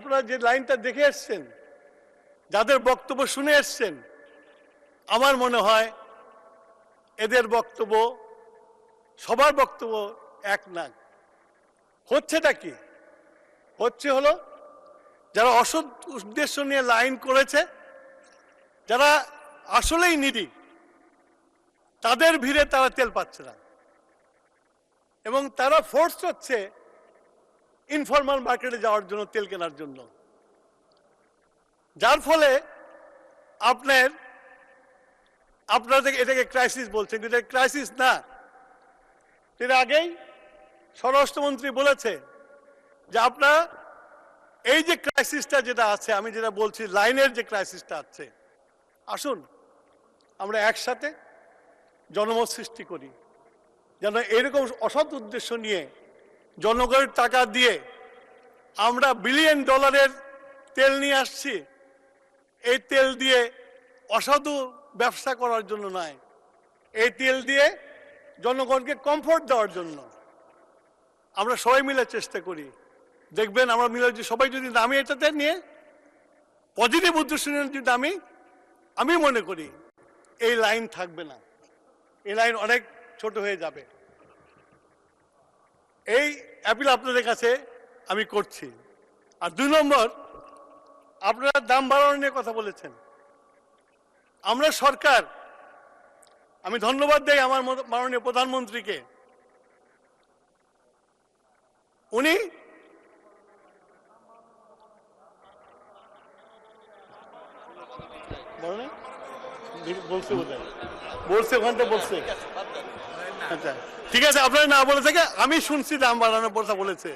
আপনারা যে লাইনটা দেখে এসছেন, যাদের বক্তব্য শুনে এসছেন, আমার মনে হয় এদের বক্তব্য সবার বক্তব্য এক না। হচ্ছেটা কি? হচ্ছে হলো যারা অসৎ উদ্দেশ্য নিয়ে লাইন করেছে, যারা আসলেই নিডি, তাদের ভিড়ে তারা তেল পাচ্ছে না এবং তারা ফোর্স হচ্ছে ইনফরমাল মার্কেটে যাওয়ার জন্য, তেল কেনার জন্য, যার ফলে আপনারা এটাকে ক্রাইসিস বলছেন, কিন্তু এটা ক্রাইসিস না। এর আগেই স্বরাষ্ট্রমন্ত্রী বলেছে যে আপনারা এই যে ক্রাইসিসটা যেটা আছে, আমি যেটা বলছি লাইনের যে ক্রাইসিসটা আছে, আসুন আমরা একসাথে জনমত সৃষ্টি করি, যেন এরকম অসৎ উদ্দেশ্য নিয়ে জনগণের টাকা দিয়ে আমরা বিলিয়ন ডলারের তেল নিয়ে আসছি, এই তেল দিয়ে অসাধু ব্যবসা করার জন্য নয়, এই তেল দিয়ে জনগণকে কমফোর্ট দেওয়ার জন্য। আমরা সবাই মিলে চেষ্টা করি, দেখবেন আমরা মিলে সবাই যদি নামি এটাতে নিয়ে পজিটিভ উদ্দেশ্য নিয়ে যদি আমি মনে করি এই লাইন থাকবে না, এই লাইন অনেক ছোট হয়ে যাবে। এই অ্যাপিল আপনাদের কাছে আমি করছি। আর 2 নম্বর, আপনারা দাম বাড়ানো নিয়ে কথা বলেছেন। আমরা সরকার, আমি ধন্যবাদ দেই আমার মাননীয় প্রধানমন্ত্রীকে, উনি বলছে ওখানটা বলছে, আচ্ছা ঠিক আছে, আপনারা না বলে থাকে আমি শুনছি দাম বাড়ানোর কথা বলেছে।